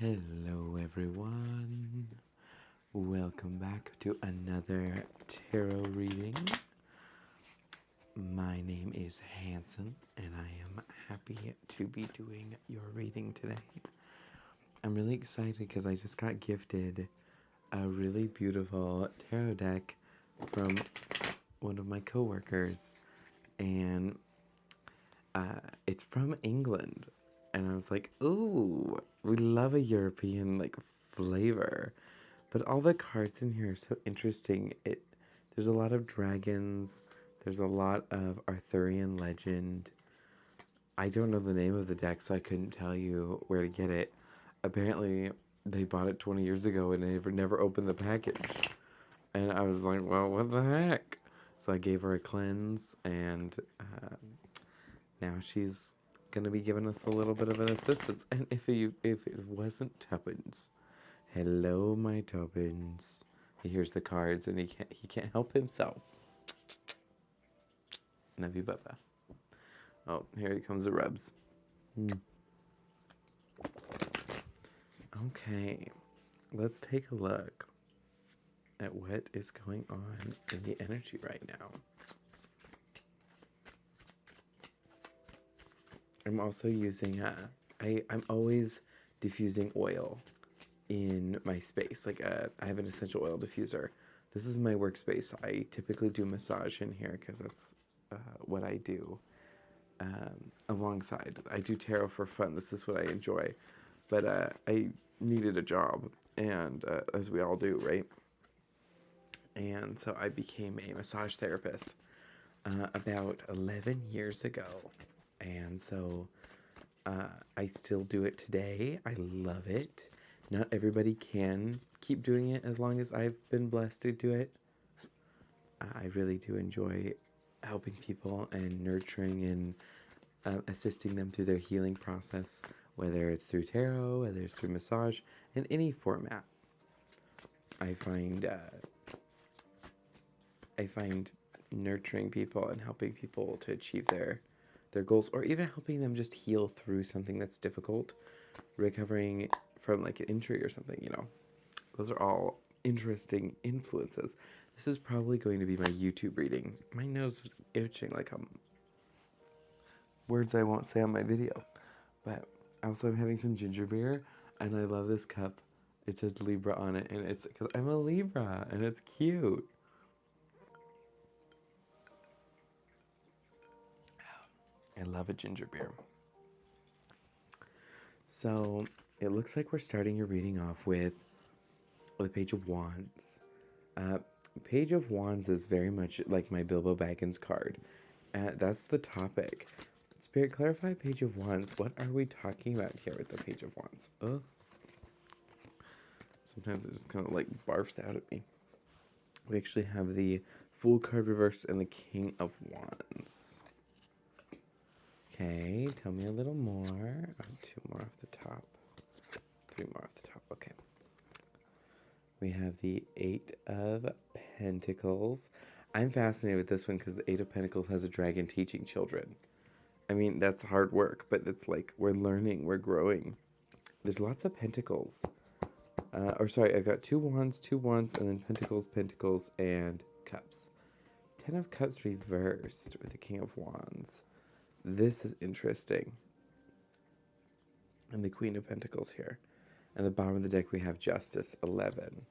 Hello, everyone. Welcome back to another tarot reading. My name is Hanson, and I am happy to be doing your reading today. I'm really excited because I just got gifted a really beautiful tarot deck from one of my coworkers, and it's from England. And I was like, ooh, we love a European flavor. But all the cards in here are so interesting. There's a lot of dragons. There's a lot of Arthurian legend. I don't know the name of the deck, so I couldn't tell you where to get it. Apparently, they bought it 20 years ago and they never opened the package. And I was like, well, what the heck? So I gave her a cleanse, and now she's going to be giving us a little bit of an assistance. And if it wasn't Tuppence, hello, my Tuppence. He hears the cards and he can't help himself. Navi Baba. Oh, here comes the rubs. Okay, let's take a look at what is going on in the energy right now. I'm also using I'm always diffusing oil in my space. I have an essential oil diffuser. This is my workspace. I typically do massage in here because that's what I do. Alongside, I do tarot for fun. This is what I enjoy. But I needed a job, and as we all do, right? And so I became a massage therapist about 11 years ago. And so I still do it today. I love it. Not everybody can keep doing it as long as I've been blessed to do it. I really do enjoy helping people and nurturing and assisting them through their healing process, whether it's through tarot, whether it's through massage, in any format. I find nurturing people and helping people to achieve their goals, or even helping them just heal through something that's difficult, recovering from an injury or something, Those are all interesting influences. This is probably going to be my YouTube reading. My nose was itching words I won't say on my video. But also I'm having some ginger beer, and I love this cup. It says Libra on it, and it's because I'm a Libra, and it's cute. I love a ginger beer. So it looks like we're starting your reading off with the Page of Wands. Page of Wands is very much like my Bilbo Baggins card. That's the topic. Spirit, clarify Page of Wands. What are we talking about here with the Page of Wands? Sometimes it just kind of barfs out at me. We actually have the Fool card reversed and the King of Wands. Okay, tell me a little more. Oh, 2 more off the top. 3 more off the top. Okay. We have the 8 of Pentacles. I'm fascinated with this one because the 8 of Pentacles has a dragon teaching children. I mean, that's hard work, but it's we're learning, we're growing. There's lots of Pentacles. I've got 2 wands, and then Pentacles, and Cups. 10 of Cups reversed with the King of Wands. This is interesting. And the Queen of Pentacles here. At the bottom of the deck, we have Justice, 11,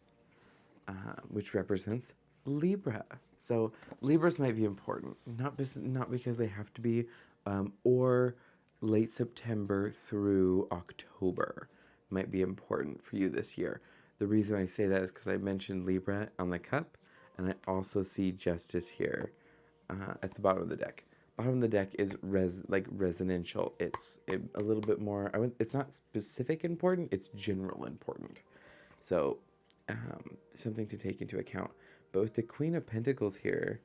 which represents Libra. So Libras might be important, not because they have to be, or late September through October might be important for you this year. The reason I say that is because I mentioned Libra on the cup, and I also see Justice here at the bottom of the deck. Bottom of the deck is resonantial. It's a little bit more, it's not specific important, it's general important. So something to take into account. But with the Queen of Pentacles here,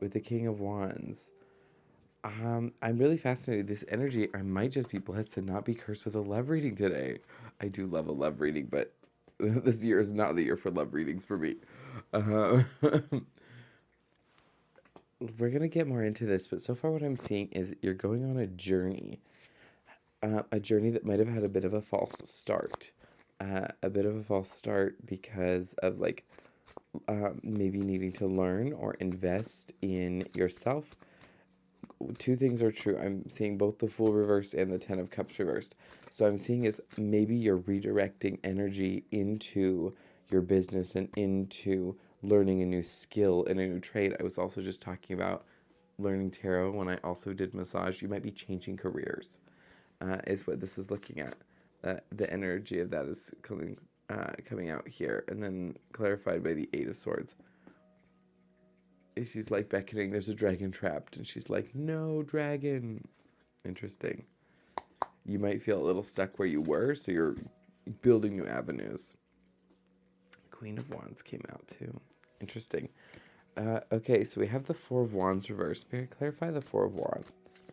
with the King of Wands, I'm really fascinated. This energy, I might just be blessed to not be cursed with a love reading today. I do love a love reading, but this year is not the year for love readings for me. We're going to get more into this, but so far what I'm seeing is you're going on a journey that might have had a bit of a false start. a bit of a false start because of like maybe needing to learn or invest in yourself. Two things are true. I'm seeing both the Fool reversed and the Ten of Cups reversed. So I'm seeing is maybe you're redirecting energy into your business and into learning a new skill and a new trade. I was also just talking about learning tarot when I also did massage. You might be changing careers, is what this is looking at. The energy of that is coming out here, and then clarified by the Eight of Swords. She's like beckoning. There's a dragon trapped, and she's like, "No dragon." Interesting. You might feel a little stuck where you were, so you're building new avenues. Queen of Wands came out too. Interesting. Okay, so we have the Four of Wands reversed. Spirit, clarify the Four of Wands.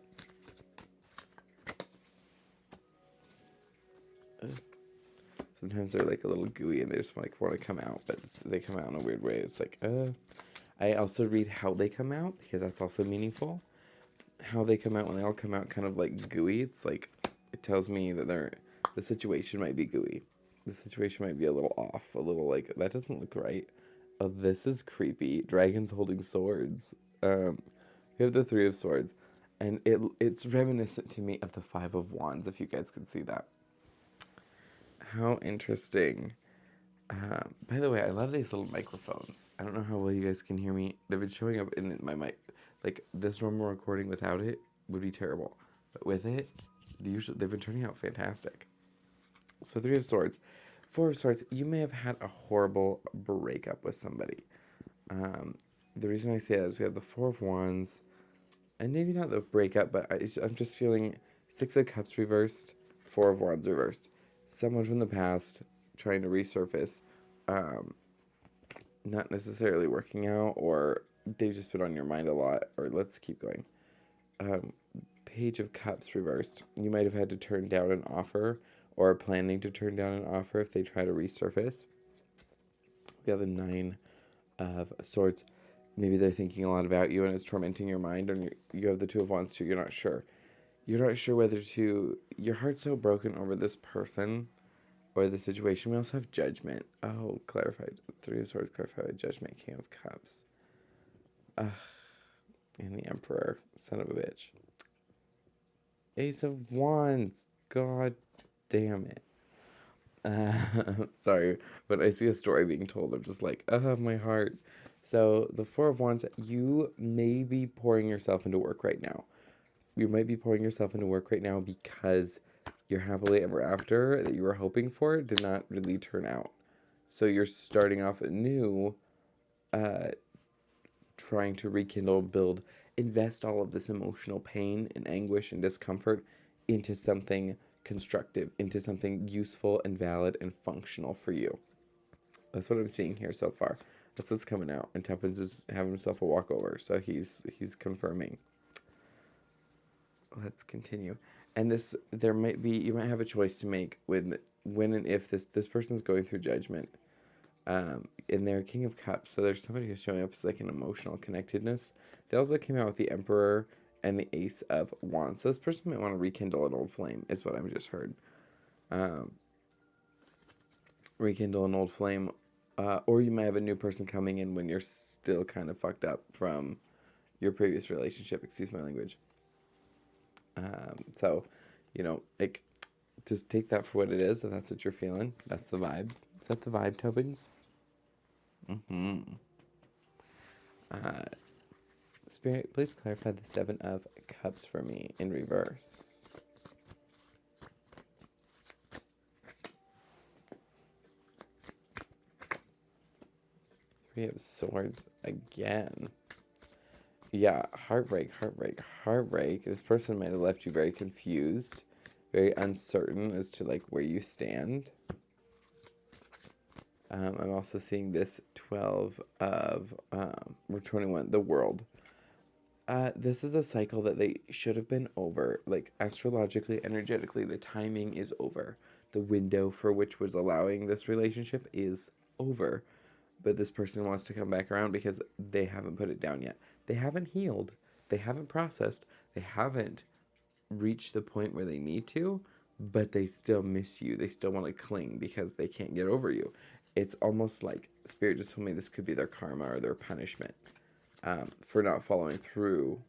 Sometimes they're like a little gooey and they just like want to come out, but they come out in a weird way. It's like, I also read how they come out because that's also meaningful. How they come out, when they all come out kind of like gooey, it's like, it tells me that the situation might be gooey. The situation might be a little off, a little like, that doesn't look right. Oh, this is creepy. Dragons holding swords. We have the Three of Swords, and it's reminiscent to me of the Five of Wands, if you guys can see that. How interesting. By the way, I love these little microphones. I don't know how well you guys can hear me. They've been showing up in my mic. Like, this normal recording without it would be terrible. But with it, they've been turning out fantastic. So, Three of Swords. Four of Swords, you may have had a horrible breakup with somebody. The reason I say that is we have the Four of Wands, and maybe not the breakup, but I'm just feeling Six of Cups reversed, Four of Wands reversed. Someone from the past trying to resurface, not necessarily working out, or they've just been on your mind a lot, or let's keep going. Page of Cups reversed. You might have had to turn down an offer or are planning to turn down an offer if they try to resurface. We have the Nine of Swords. Maybe they're thinking a lot about you and it's tormenting your mind, and you have the Two of Wands too. You're not sure. You're not sure whether to... Your heart's so broken over this person or the situation. We also have Judgment. Oh, clarified. Three of Swords clarified. Judgment. King of Cups. And the Emperor. Son of a bitch. Ace of Wands. God damn it. Sorry, but I see a story being told. I'm just like, my heart. So the Four of Wands, you may be pouring yourself into work right now. You might be pouring yourself into work right now because your happily ever after that you were hoping for did not really turn out. So you're starting off anew, trying to rekindle, build, invest all of this emotional pain and anguish and discomfort into something constructive, into something useful and valid and functional for you. That's what I'm seeing here so far. That's what's coming out. And Tuppence is having himself a walkover, so he's confirming. Let's continue. And this, you might have a choice to make when and if this person's going through Judgment. And they're King of Cups, so there's somebody who's showing up as like an emotional connectedness. They also came out with the Emperor and the Ace of Wands. So this person might want to rekindle an old flame, is what I've just heard. Rekindle an old flame, or you might have a new person coming in when you're still kind of fucked up from your previous relationship. Excuse my language. So, like, just take that for what it is, if that's what you're feeling. That's the vibe. Is that the vibe, Tobins? Spirit, please clarify the Seven of Cups for me in reverse. Three of Swords again. Yeah, heartbreak. This person might have left you very confused, very uncertain as to like where you stand. I'm also seeing this 12 of, or 21, the World. This is a cycle that they should have been over. Like, astrologically, energetically, the timing is over. The window for which was allowing this relationship is over. But this person wants to come back around because they haven't put it down yet. They haven't healed. They haven't processed. They haven't reached the point where they need to. but they still miss you. They still want to cling because they can't get over you. It's almost like Spirit just told me this could be their karma or their punishment for not following through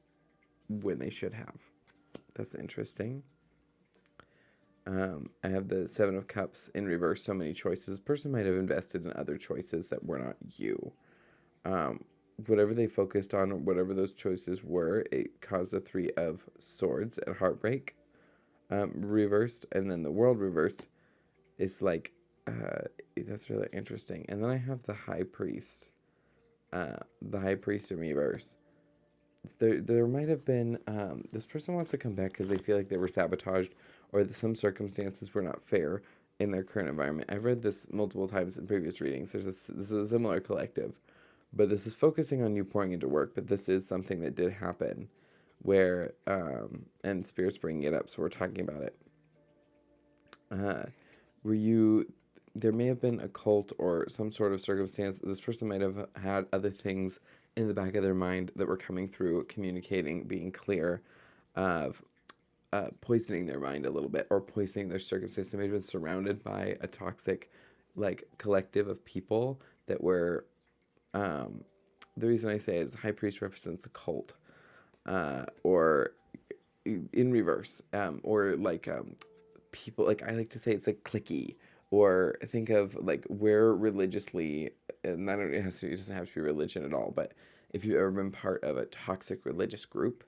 when they should have. That's interesting. I have the Seven of Cups in reverse. So many choices. This person might have invested in other choices that were not you. Whatever they focused on, whatever those choices were, it caused a Three of Swords and heartbreak reversed. And then the World reversed is like, that's really interesting. And then I have the High Priest. The High Priest in reverse. There might have been, this person wants to come back because they feel like they were sabotaged or that some circumstances were not fair in their current environment. I've read this multiple times in previous readings. This is a similar collective, but this is focusing on you pouring into work. But this is something that did happen where, and Spirit's bringing it up, so we're talking about it. There may have been a cult or some sort of circumstance. This person might have had other things in the back of their mind that were coming through, communicating, being clear, of poisoning their mind a little bit or poisoning their circumstance. They may have been surrounded by a toxic, like, collective of people that were, the reason I say it is High Priest represents a cult, or in reverse, or like, people, like, I like to say it's like cliquey, or think of like where religiously, and I don't, it doesn't have to be religion at all, but if you've ever been part of a toxic religious group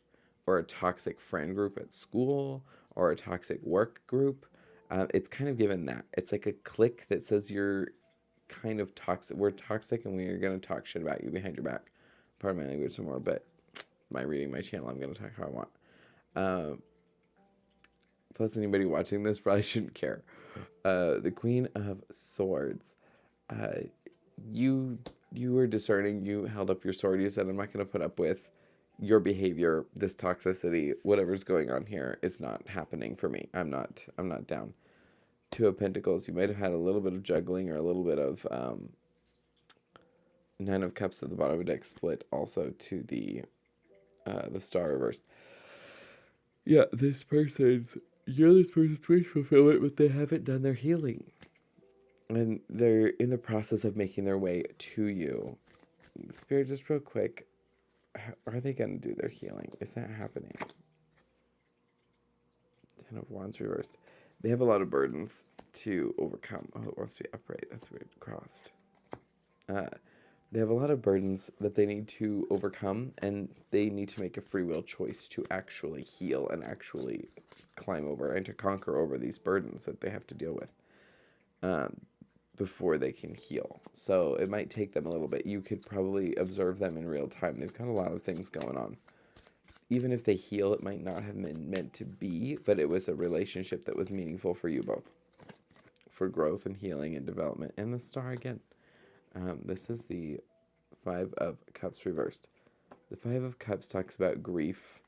or a toxic friend group at school or a toxic work group, it's kind of given that. It's like a clique that says you're kind of toxic. We're toxic and we're going to talk shit about you behind your back. Pardon my language some more, but by reading my channel, I'm going to talk how I want. Plus, anybody watching this probably shouldn't care. The Queen of Swords. You were discerning. You held up your sword. You said, I'm not going to put up with your behavior, this toxicity, whatever's going on here. It's not happening for me. I'm not down. Two of Pentacles. You might have had a little bit of juggling or a little bit of Nine of Cups at the bottom of the deck split also to the Star reversed. Yeah, you're this person's wish fulfillment, but they haven't done their healing. And they're in the process of making their way to you. Spirit, just real quick, are they going to do their healing? Is that happening? Ten of Wands reversed. They have a lot of burdens to overcome. Oh, it wants to be upright. That's weird. Crossed. They have a lot of burdens that they need to overcome, and they need to make a free will choice to actually heal and actually climb over and to conquer over these burdens that they have to deal with before they can heal. So it might take them a little bit. You could probably observe them in real time. They've got a lot of things going on. Even if they heal, it might not have been meant to be, but it was a relationship that was meaningful for you both, for growth and healing and development. And the Star again. This is the Five of Cups reversed. The Five of Cups talks about grief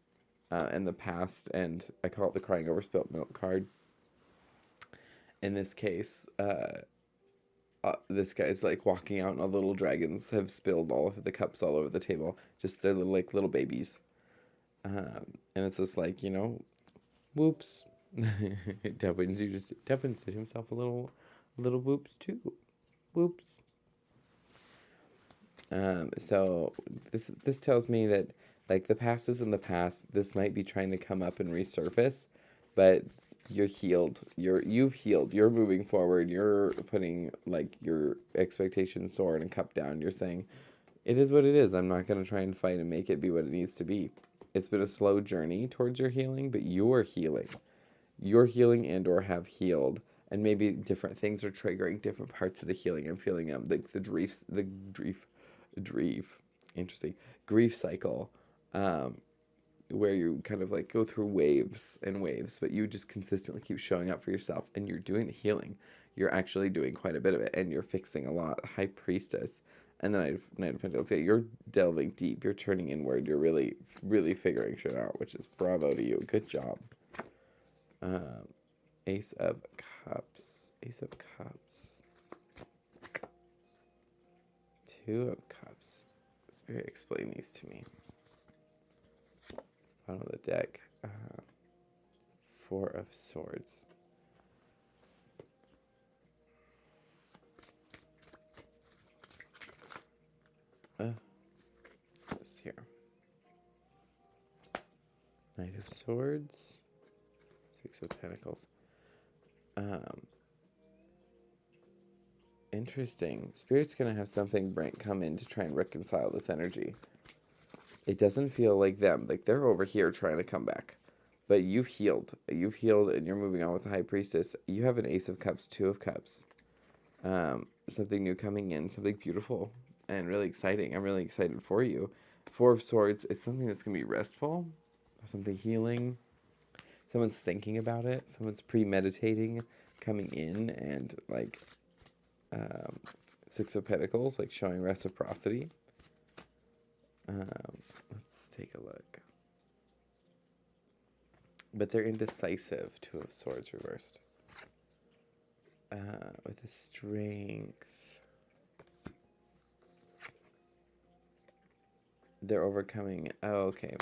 and the past, and I call it the crying over spilt milk card. In this case, this guy's like walking out, and all the little dragons have spilled all of the cups all over the table. Just they're little babies. And it's just like, whoops. Tuppence did himself a little whoops too. Whoops. So this tells me that, like, the past is in the past. This might be trying to come up and resurface, but you're healed. You've healed. You're moving forward. You're putting, like, your expectations sword and cup down. You're saying, it is what it is. I'm not going to try and fight and make it be what it needs to be. It's been a slow journey towards your healing, but you're healing. You're healing and or have healed. And maybe different things are triggering different parts of the healing. I'm feeling the grief cycle, where you kind of like go through waves and waves, but you just consistently keep showing up for yourself, and you're doing the healing. You're actually doing quite a bit of it, and you're fixing a lot. High Priestess, and then Knight of Pentacles. Yeah, you're delving deep. You're turning inward. You're really, really figuring shit out, which is bravo to you. Good job. Ace of Cups. Ace of Cups. Two of Cups. Spirit, explain these to me. Bottom of the deck. Four of Swords. Swords. Six of Pentacles. Interesting. Spirit's going to have something come in to try and reconcile this energy. It doesn't feel like them. Like they're over here trying to come back. But you've healed. You've healed and you're moving on with the High Priestess. You have an Ace of Cups, Two of Cups. Something new coming in. Something beautiful and really exciting. I'm really excited for you. Four of Swords. It's something that's going to be restful. Something healing. Someone's thinking about it. Someone's premeditating coming in and like Six of Pentacles, like showing reciprocity. Let's take a look. But they're indecisive. Two of Swords reversed. With the Strength. They're overcoming. Oh, okay.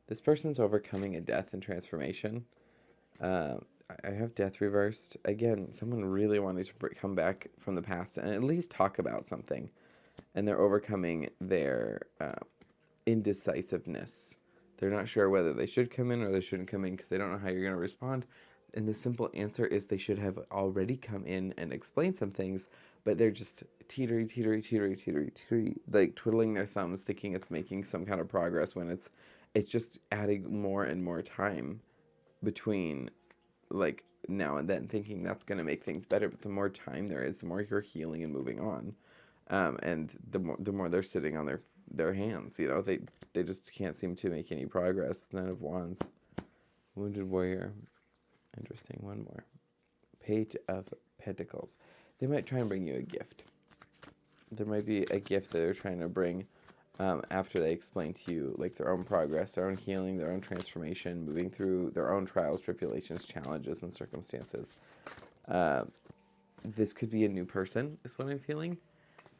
This person's overcoming a death and transformation. I have Death reversed. Again, someone really wanted to come back from the past and at least talk about something. And they're overcoming their indecisiveness. They're not sure whether they should come in or they shouldn't come in because they don't know how you're going to respond. And the simple answer is they should have already come in and explained some things, but they're just teetery, like twiddling their thumbs, thinking it's making some kind of progress when it's just adding more and more time between like now and then, thinking that's going to make things better. But the more time there is, the more you're healing and moving on. And the more they're sitting on their hands, you know, they just can't seem to make any progress. Nine of Wands. Wounded Warrior. Interesting. One more. Page of Pentacles. They might try and bring you a gift. There might be a gift that they're trying to bring after they explain to you like their own progress, their own healing, their own transformation, moving through their own trials, tribulations, challenges, and circumstances. This could be a new person, is what I'm feeling.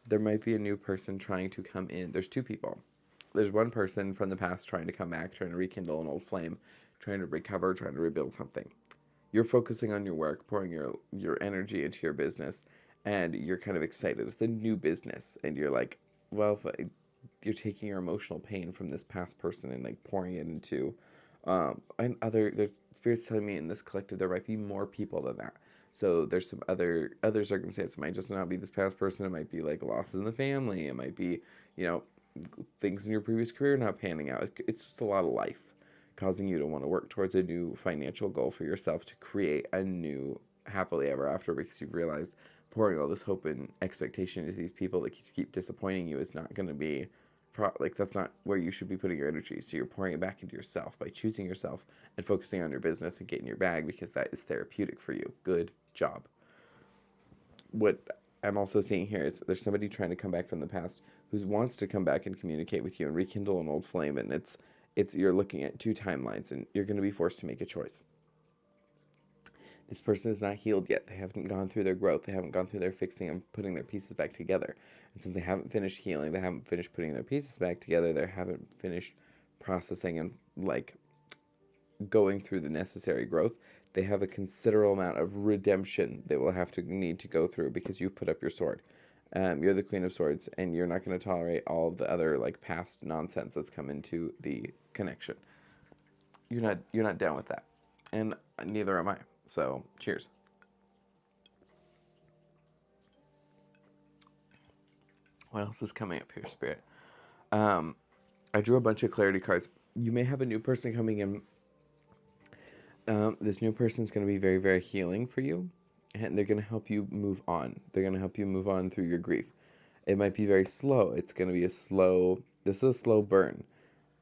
There might be a new person trying to come in. There's two people. There's one person from the past trying to come back, trying to rekindle an old flame, trying to recover, trying to rebuild something. You're focusing on your work, pouring your energy into your business, and you're kind of excited. It's a new business, and you're like, well, you're taking your emotional pain from this past person and like pouring it into and there's spirits telling me in this collective there might be more people than that. So there's some other circumstances. It might just not be this past person. It might be like losses in the family. It might be, you know, things in your previous career not panning out. It's just a lot of life causing you to want to work towards a new financial goal for yourself, to create a new happily ever after, because you've realized pouring all this hope and expectation into these people that keep disappointing you is not going to be like, that's not where you should be putting your energy. So you're pouring it back into yourself by choosing yourself and focusing on your business and getting your bag, because that is therapeutic for you. Good job. What I'm also seeing here is there's somebody trying to come back from the past who wants to come back and communicate with you and rekindle an old flame, and it's you're looking at two timelines and you're going to be forced to make a choice. This person is not healed yet. They haven't gone through their growth. They haven't gone through their fixing and putting their pieces back together. And since they haven't finished healing, they haven't finished putting their pieces back together, they haven't finished processing and like going through the necessary growth, they have a considerable amount of redemption they will have to need to go through, because you've put up your sword. You're the Queen of Swords, and you're not going to tolerate all of the other like past nonsense that's come into the connection. You're not down with that, and neither am I. So, cheers. What else is coming up here, Spirit? I drew a bunch of clarity cards. You may have a new person coming in. This new person is going to be very, very healing for you, and they're going to help you move on. They're going to help you move on through your grief. It might be very slow. It's going to be this is a slow burn.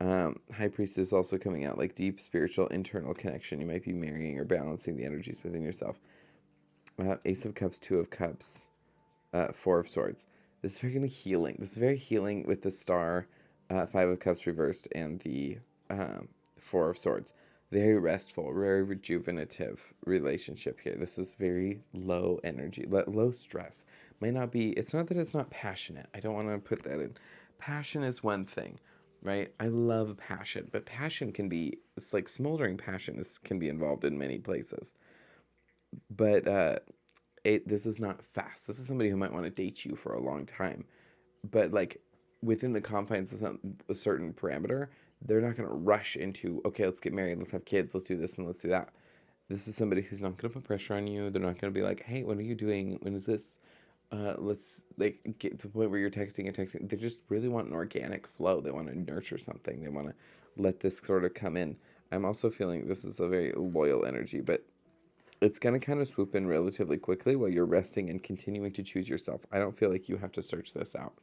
High Priestess is also coming out, like deep spiritual internal connection. You might be marrying or balancing the energies within yourself. Ace of Cups, Two of Cups, Four of Swords. This is very healing. This is very healing with the Star, Five of Cups reversed, and the Four of Swords. Very restful, very rejuvenative relationship here. This is very low energy, low stress. Might not be, it's not that it's not passionate. I don't want to put that in. Passion is one thing, right? I love passion, but passion can be, it's like smoldering passion can be involved in many places. But this is not fast. This is somebody who might want to date you for a long time. But like within the confines of a certain parameter, they're not going to rush into, okay, let's get married, let's have kids, let's do this and let's do that. This is somebody who's not going to put pressure on you. They're not going to be like, hey, what are you doing? When is this? Let's like get to the point where you're texting and texting. They just really want an organic flow. They want to nurture something. They want to let this sort of come in. I'm also feeling this is a very loyal energy, but it's going to kind of swoop in relatively quickly while you're resting and continuing to choose yourself. I don't feel like you have to search this out.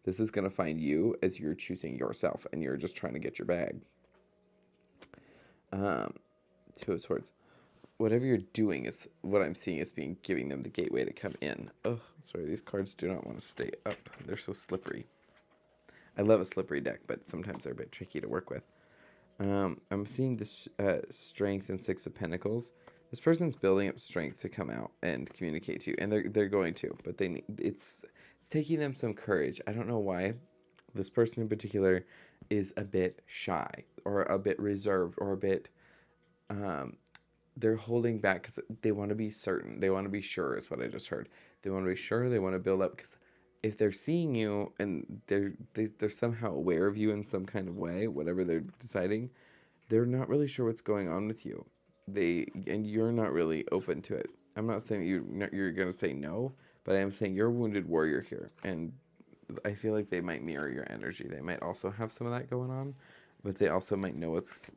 This is going to find you as you're choosing yourself and you're just trying to get your bag. Two of Swords. Whatever you're doing is what I'm seeing is being giving them the gateway to come in. Oh, sorry, these cards do not want to stay up. They're so slippery. I love a slippery deck, but sometimes they're a bit tricky to work with. I'm seeing this strength and Six of Pentacles. This person's building up strength to come out and communicate to you, and they're going to, but it's taking them some courage. I don't know why. This person in particular is a bit shy or a bit reserved or a bit they're holding back because they want to be certain. They want to be sure is what I just heard. They want to be sure. They want to build up because if they're seeing you and they're somehow aware of you in some kind of way, whatever they're deciding, they're not really sure what's going on with you. And you're not really open to it. I'm not saying you're gonna say no, but I am saying you're a wounded warrior here, and I feel like they might mirror your energy. They might also have some of that going on, but they also might know it's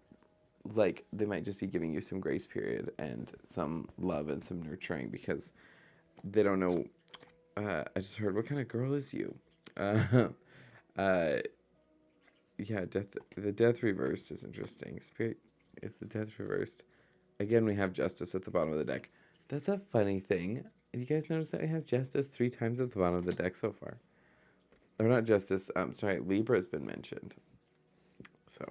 like they might just be giving you some grace period and some love and some nurturing because they don't know. I just heard, what kind of girl is you? Uh, yeah, death. The death reversed is interesting. Spirit is the death reversed. Again, we have justice at the bottom of the deck. That's a funny thing. Did you guys notice that we have justice 3 times at the bottom of the deck so far? Or not justice. Sorry, Libra has been mentioned. So,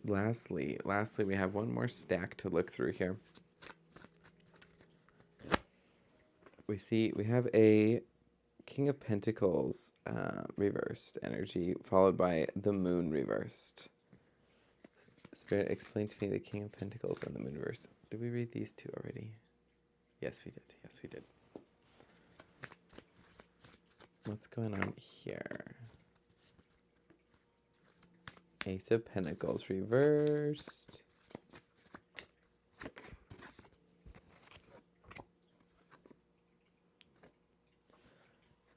lastly, we have one more stack to look through here. We have a King of Pentacles reversed energy, followed by the Moon reversed. Spirit, explain to me the King of Pentacles and the Moon reversed. Did we read these two already? Yes, we did. Yes, we did. What's going on here? Ace of Pentacles reversed.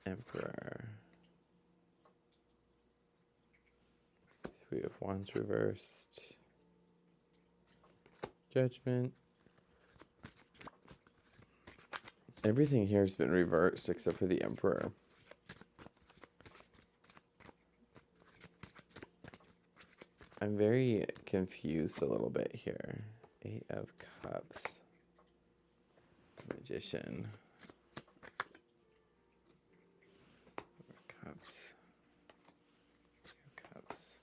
Emperor. Three of Wands reversed. Judgment. Everything here has been reversed except for the Emperor. I'm very confused a little bit here. 8 of Cups. Magician. Cups. 2 Cups.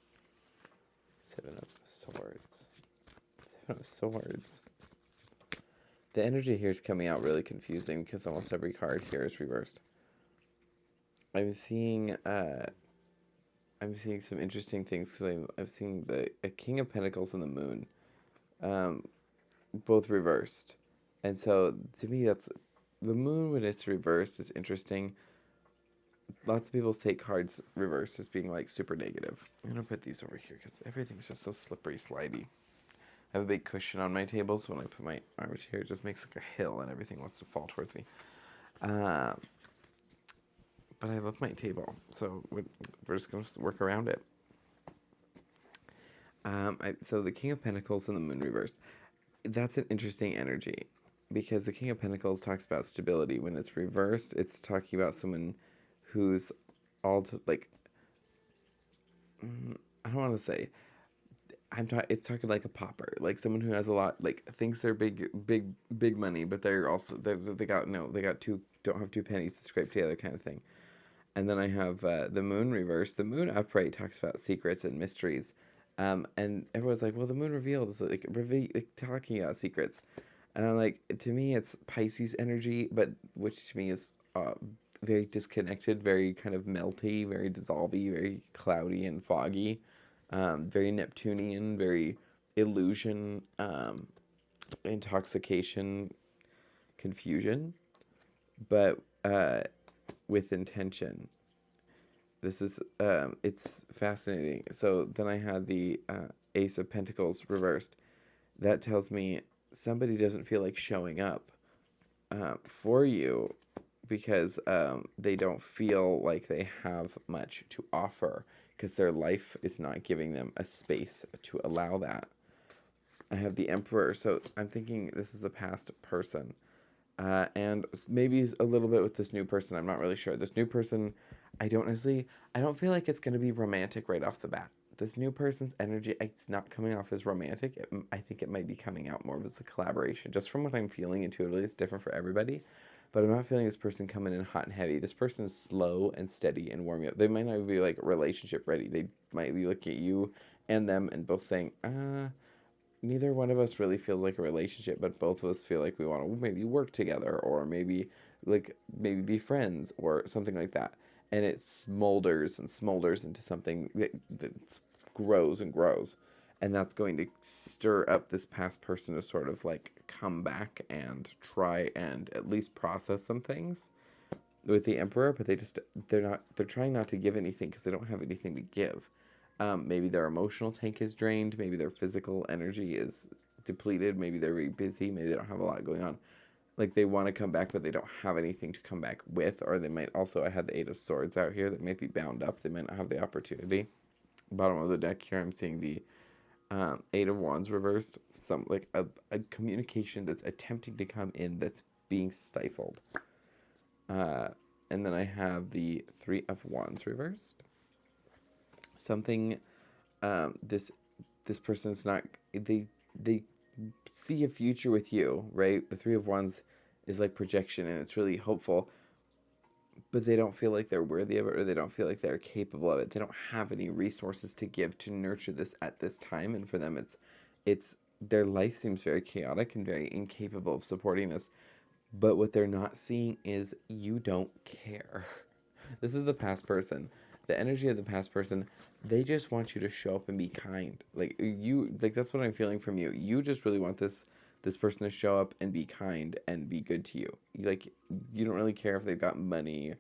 7 of Swords. 7 of Swords. The energy here is coming out really confusing because almost every card here is reversed. I'm seeing some interesting things because I've seen a King of Pentacles and the Moon, both reversed, and so to me that's the Moon when it's reversed is interesting. Lots of people take cards reversed as being like super negative. I'm gonna put these over here because everything's just so slippery, slidey. I have a big cushion on my table, so when I put my arms here, it just makes like a hill, and everything wants to fall towards me. But I love my table, so we're just going to work around it. So the King of Pentacles and the Moon reversed. That's an interesting energy, because the King of Pentacles talks about stability. When it's reversed, it's talking about someone who's I don't want to say... It's talking like a pauper, like someone who has a lot, like thinks they're big money, but they're also they don't have 2 pennies to scrape together kind of thing. And then I have the Moon reversed. The Moon upright talks about secrets and mysteries, and everyone's like, well, the Moon revealed is like talking about secrets, and I'm like, to me it's Pisces energy, but which to me is very disconnected, very kind of melty, very dissolvey, very cloudy and foggy. Very Neptunian, very illusion, intoxication, confusion, but with intention. This is, it's fascinating. So then I had the Ace of Pentacles reversed. That tells me somebody doesn't feel like showing up for you because they don't feel like they have much to offer because their life is not giving them a space to allow that. I have the Emperor, so I'm thinking this is a past person. And maybe a little bit with this new person. I'm not really sure. This new person, I don't feel like it's going to be romantic right off the bat. This new person's energy, it's not coming off as romantic. I think it might be coming out more as a collaboration. Just from what I'm feeling intuitively, it's different for everybody. But I'm not feeling this person coming in hot and heavy. This person's slow and steady and warming up. They might not be like relationship ready. They might be looking at you and them and both saying, neither one of us really feels like a relationship, but both of us feel like we want to maybe work together or maybe be friends or something like that. And it smolders and smolders into something that grows and grows. And that's going to stir up this past person to sort of like come back and try and at least process some things with the Emperor, but they're trying not to give anything because they don't have anything to give. Maybe their emotional tank is drained. Maybe their physical energy is depleted. Maybe they're very busy. Maybe they don't have a lot going on. Like they want to come back, but they don't have anything to come back with. Or they might also, I had the Eight of Swords out here that might be bound up. They might not have the opportunity. Bottom of the deck here, I'm seeing the Eight of Wands reversed. Some like a communication that's attempting to come in that's being stifled. And then I have the Three of Wands reversed. Something this person's not they see a future with you, right? The Three of Wands is like projection and it's really hopeful, but they don't feel like they're worthy of it or they don't feel like they're capable of it. They don't have any resources to give to nurture this at this time, and for them it's their life seems very chaotic and very incapable of supporting this. But what they're not seeing is you don't care. This is the past person. The energy of the past person, they just want you to show up and be kind. Like that's what I'm feeling from you. You just really want this person to show up and be kind and be good to you. You don't really care if they've got money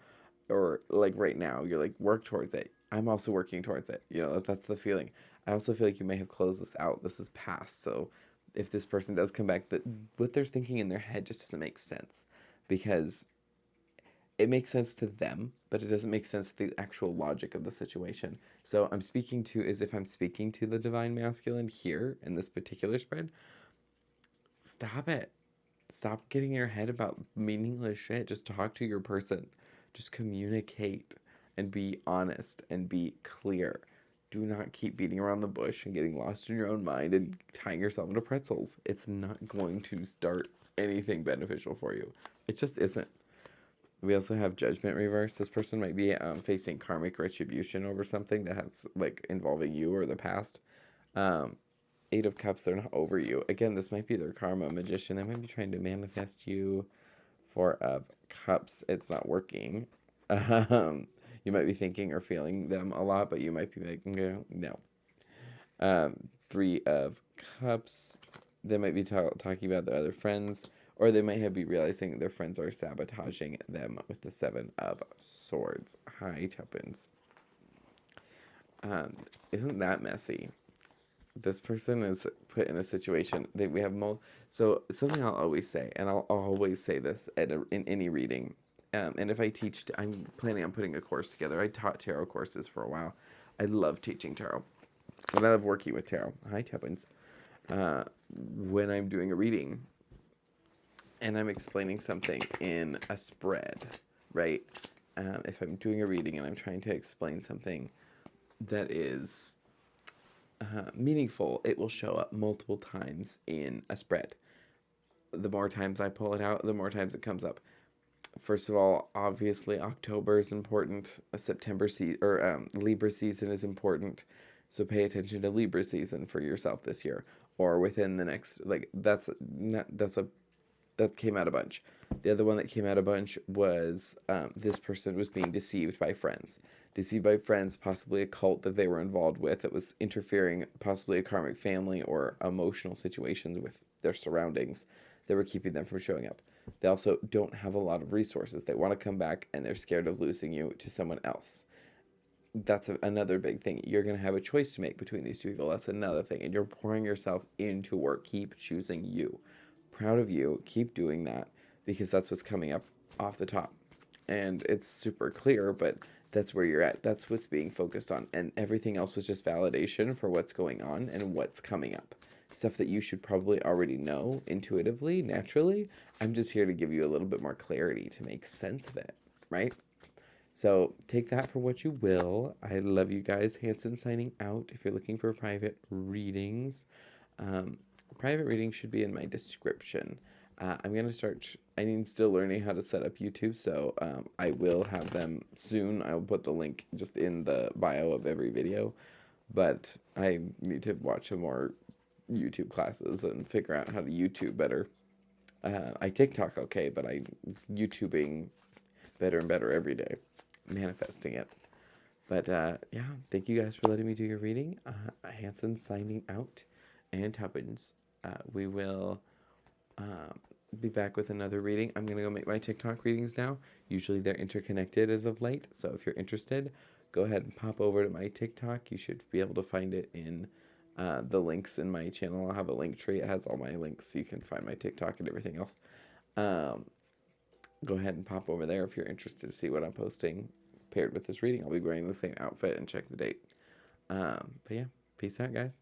or like right now, you're like work towards it. I'm also working towards it. That's the feeling. I also feel like you may have closed this out. This is past. So if this person does come back, that what they're thinking in their head just doesn't make sense because it makes sense to them, but it doesn't make sense to the actual logic of the situation. So I'm speaking to the divine masculine here in this particular spread, stop it. Stop getting in your head about meaningless shit. Just talk to your person. Just communicate and be honest and be clear. Do not keep beating around the bush and getting lost in your own mind and tying yourself into pretzels. It's not going to start anything beneficial for you. It just isn't. We also have Judgment reverse. This person might be facing karmic retribution over something that has like involving you or the past. Eight of Cups, they're not over you. Again, this might be their karma magician. They might be trying to manifest you. Four of Cups, it's not working. You might be thinking or feeling them a lot, but you might be like, no. Three of Cups, they might be talking about their other friends, or they might be realizing their friends are sabotaging them with the Seven of Swords. Hi, Tuppence. Isn't that messy? This person is put in a situation that we have so something I'll always say, and I'll always say this in any reading, and if I teach, I'm planning on putting a course together. I taught tarot courses for a while. I love teaching tarot, and I love working with tarot. Hi, Tuppence. When I'm doing a reading, and I'm explaining something in a spread, right? If I'm doing a reading and I'm trying to explain something that is meaningful, it will show up multiple times in a spread. The more times I pull it out, the more times it comes up. First of all, obviously October is important. A September Libra season is important. So pay attention to Libra season for yourself this year, or within the next that came out a bunch. The other one that came out a bunch was this person was being deceived by friends. Deceived by friends, possibly a cult that they were involved with that was interfering, possibly a karmic family or emotional situations with their surroundings that were keeping them from showing up. They also don't have a lot of resources. They want to come back and they're scared of losing you to someone else. that's another big thing. You're going to have a choice to make between these two people. That's another thing. And you're pouring yourself into work. Keep choosing you. Proud of you. Keep doing that because that's what's coming up off the top. And it's super clear, but that's where you're at. That's what's being focused on. And everything else was just validation for what's going on and what's coming up. Stuff that you should probably already know intuitively, naturally. I'm just here to give you a little bit more clarity to make sense of it, right? So take that for what you will. I love you guys. Hanson signing out. If you're looking for private readings, um, private readings should be in my description. I'm gonna start. I'm still learning how to set up YouTube, so I will have them soon. I'll put the link just in the bio of every video. But I need to watch some more YouTube classes and figure out how to YouTube better. I TikTok okay, but I YouTubing better and better every day, manifesting it. But yeah, thank you guys for letting me do your reading. Hanson signing out, and Tubbins. We will be back with another reading. I'm gonna go make my TikTok readings now. Usually they're interconnected as of late, so if you're interested, go ahead and pop over to my TikTok. You should be able to find it in the links in my channel. I'll have a link tree. It has all my links, so you can find my TikTok and everything else. Go ahead and pop over there if you're interested to see what I'm posting paired with this reading. I'll be wearing the same outfit and check the date. But yeah, peace out, guys.